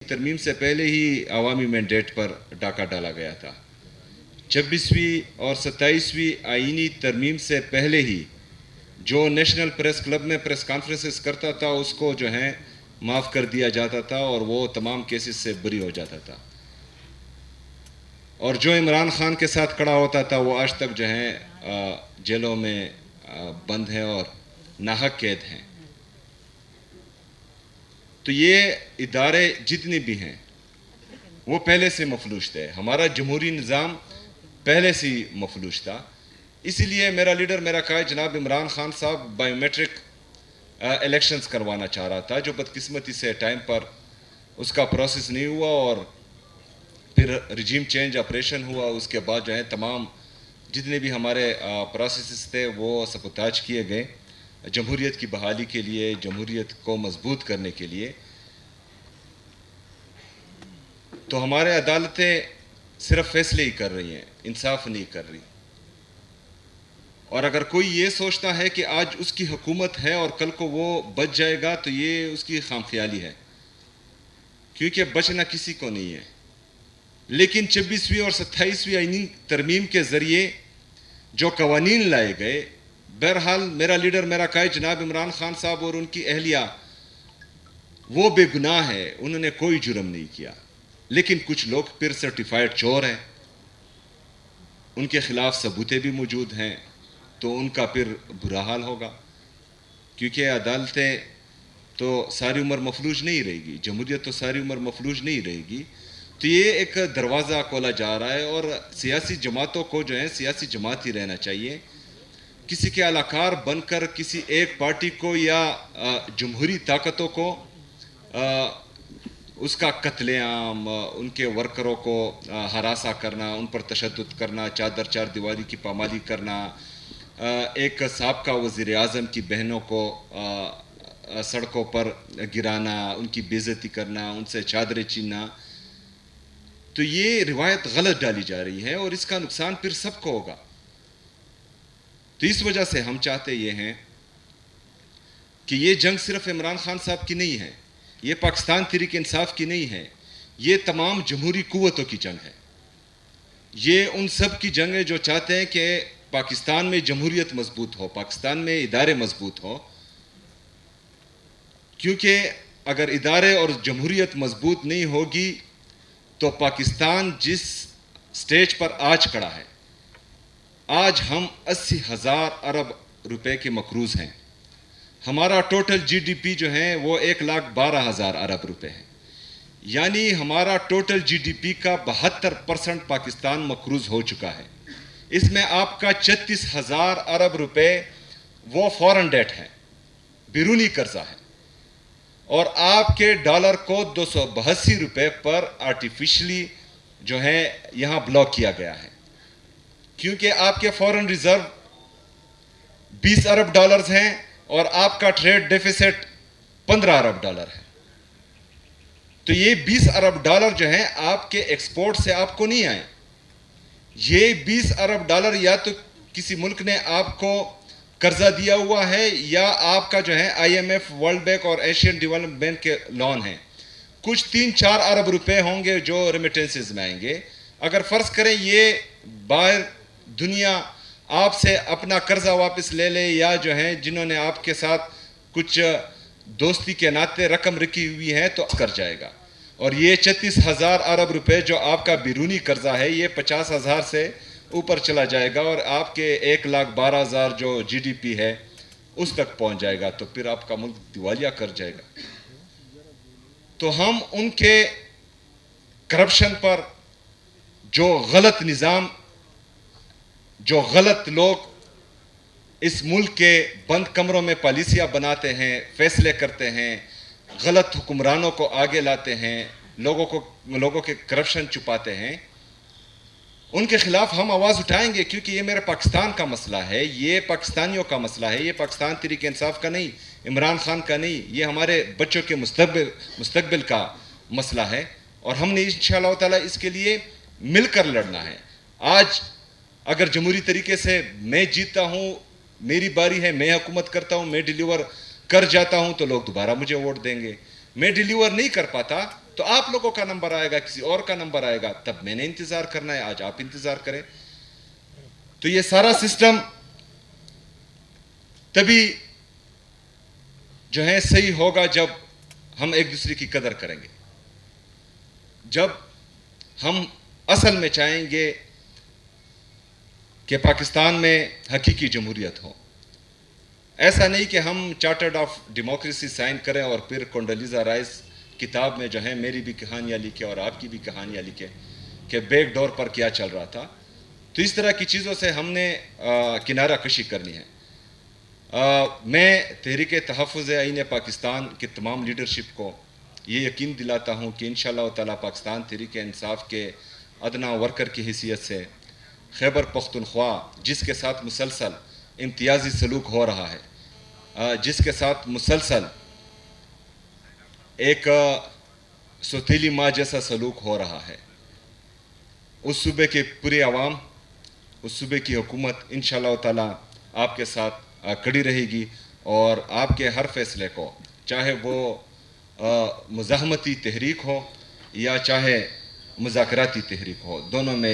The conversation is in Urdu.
ترمیم سے پہلے ہی عوامی مینڈیٹ پر ڈاکہ ڈالا گیا تھا. 26ویں اور 27ویں آئینی ترمیم سے پہلے ہی جو نیشنل پریس کلب میں پریس کانفرنسز کرتا تھا اس کو جو ہے معاف کر دیا جاتا تھا اور وہ تمام کیسز سے بری ہو جاتا تھا. اور جو عمران خان کے ساتھ کھڑا ہوتا تھا وہ آج تک جو ہے جیلوں میں بند ہیں اور ناحق قید ہیں. تو یہ ادارے جتنے بھی ہیں وہ پہلے سے مفلوج تھے. ہمارا جمہوری نظام پہلے سے ہی مفلوج تھا. اسی لیے میرا لیڈر میرا قائد جناب عمران خان صاحب بائیو میٹرک الیکشنز کروانا چاہ رہا تھا, جو بدقسمتی سے ٹائم پر اس کا پروسیس نہیں ہوا اور پھر رجیم چینج آپریشن ہوا. اس کے بعد جو ہے تمام جتنے بھی ہمارے پروسیسز تھے وہ سبوتاج کیے گئے جمہوریت کی بحالی کے لیے, جمہوریت کو مضبوط کرنے کے لیے. تو ہمارے عدالتیں صرف فیصلے ہی کر رہی ہیں, انصاف نہیں کر رہی. اور اگر کوئی یہ سوچتا ہے کہ آج اس کی حکومت ہے اور کل کو وہ بچ جائے گا تو یہ اس کی خام خیالی ہے, کیونکہ بچنا کسی کو نہیں ہے. لیکن 26ویں اور 27ویں آئینی ترمیم کے ذریعے جو قوانین لائے گئے, بہرحال میرا لیڈر میرا قائد جناب عمران خان صاحب اور ان کی اہلیہ وہ بے گناہ ہے, انہوں نے کوئی جرم نہیں کیا. لیکن کچھ لوگ پھر سرٹیفائڈ چور ہیں, ان کے خلاف ثبوتیں بھی موجود ہیں, تو ان کا پھر برا حال ہوگا. کیونکہ عدالتیں تو ساری عمر مفلوج نہیں رہے گی, جمہوریت تو ساری عمر مفلوج نہیں رہے گی. تو یہ ایک دروازہ کھولا جا رہا ہے اور سیاسی جماعتوں کو جو ہے سیاسی جماعت ہی رہنا چاہیے. کسی کے اعلیٰ بن کر کسی ایک پارٹی کو یا جمہوری طاقتوں کو اس کا قتل عام, ان کے ورکروں کو ہراساں کرنا, ان پر تشدد کرنا, چادر چار دیواری کی پامالی کرنا, ایک سابقہ وزیر اعظم کی بہنوں کو سڑکوں پر گرانا, ان کی بے عزتی کرنا, ان سے چادریں چھیننا, تو یہ روایت غلط ڈالی جا رہی ہے اور اس کا نقصان پھر سب کو ہوگا. تو اس وجہ سے ہم چاہتے یہ ہیں کہ یہ جنگ صرف عمران خان صاحب کی نہیں ہے, یہ پاکستان تحریک انصاف کی نہیں ہے, یہ تمام جمہوری قوتوں کی جنگ ہے. یہ ان سب کی جنگ ہے جو چاہتے ہیں کہ پاکستان میں جمہوریت مضبوط ہو, پاکستان میں ادارے مضبوط ہو. کیونکہ اگر ادارے اور جمہوریت مضبوط نہیں ہوگی تو پاکستان جس سٹیج پر آج کھڑا ہے, آج ہم 80,000 ارب روپے کے مقروض ہیں. ہمارا ٹوٹل جی ڈی پی جو ہے وہ 1,12,000 ارب روپے ہے. یعنی ہمارا ٹوٹل جی ڈی پی کا 72% پاکستان مقروض ہو چکا ہے. اس میں آپ کا 36,000 ارب روپے وہ فورن ڈیٹ ہے, بیرونی قرضہ ہے, اور آپ کے ڈالر کو 282 روپے پر آرٹیفیشلی جو ہے یہاں بلاک کیا گیا ہے. کیونکہ آپ کے فورن ریزرو 20 ارب ڈالرز ہیں اور آپ کا ٹریڈ ڈیفیسٹ 15 ارب ڈالر ہے. تو یہ 20 ارب ڈالر جو ہیں آپ کے ایکسپورٹ سے آپ کو نہیں آئے. یہ 20 ارب ڈالر یا تو کسی ملک نے آپ کو قرضہ دیا ہوا ہے یا آپ کا جو ہے I M F, World Bank اور ایشین ڈیولپمنٹ بینک کے لون ہیں. کچھ 3-4 ارب روپے ہوں گے جو ریمیٹنسز میں آئیں گے. اگر فرض کریں یہ باہر دنیا آپ سے اپنا قرضہ واپس لے لے, یا جو ہے جنہوں نے آپ کے ساتھ کچھ دوستی کے ناطے رقم رکھی ہوئی ہے, تو کر جائے گا. اور یہ 36,000 ارب روپے جو آپ کا بیرونی قرضہ ہے یہ 50,000 سے اوپر چلا جائے گا اور آپ کے 1,12,000 جو جی ڈی پی ہے اس تک پہنچ جائے گا. تو پھر آپ کا ملک دیوالیہ کر جائے گا. تو ہم ان کے کرپشن پر, جو غلط نظام, جو غلط لوگ اس ملک کے بند کمروں میں پالیسیاں بناتے ہیں, فیصلے کرتے ہیں, غلط حکمرانوں کو آگے لاتے ہیں, لوگوں کے کرپشن چھپاتے ہیں, ان کے خلاف ہم آواز اٹھائیں گے. کیونکہ یہ میرے پاکستان کا مسئلہ ہے, یہ پاکستانیوں کا مسئلہ ہے, یہ پاکستان تحریک انصاف کا نہیں, عمران خان کا نہیں, یہ ہمارے بچوں کے مستقبل کا مسئلہ ہے. اور ہم نے انشاءاللہ تعالی اس کے لیے مل کر لڑنا ہے. آج اگر جمہوری طریقے سے میں جیتتا ہوں, میری باری ہے, میں حکومت کرتا ہوں, میں ڈیلیور کر جاتا ہوں, تو لوگ دوبارہ مجھے ووٹ دیں گے. میں ڈیلیور نہیں کر پاتا تو آپ لوگوں کا نمبر آئے گا, کسی اور کا نمبر آئے گا, تب میں نے انتظار کرنا ہے, آج آپ انتظار کریں. تو یہ سارا سسٹم تبھی جو ہے صحیح ہوگا جب ہم ایک دوسرے کی قدر کریں گے, جب ہم اصل میں چاہیں گے کہ پاکستان میں حقیقی جمہوریت ہو. ایسا نہیں کہ ہم چارٹرڈ آف ڈیموکریسی سائن کریں اور پھر کونڈولیزا رائس کتاب میں جو ہے میری بھی کہانیاں لکھے اور آپ کی بھی کہانیاں لکھے کہ بیک ڈور پر کیا چل رہا تھا. تو اس طرح کی چیزوں سے ہم نے کنارہ کشی کرنی ہے. میں تحریک تحفظ آئین پاکستان کے تمام لیڈرشپ کو یہ یقین دلاتا ہوں کہ انشاءاللہ تعالی پاکستان تحریک انصاف کے ادنا ورکر کی حیثیت سے خیبر پختونخوا جس کے ساتھ مسلسل امتیازی سلوک ہو رہا ہے, جس کے ساتھ مسلسل ایک سوتیلی ماں جیسا سلوک ہو رہا ہے, اس صوبے کے پوری عوام, اس صوبے کی حکومت انشاءاللہ تعالی آپ کے ساتھ کڑی رہے گی, اور آپ کے ہر فیصلے کو, چاہے وہ مزاحمتی تحریک ہو یا چاہے مذاکراتی تحریک ہو, دونوں میں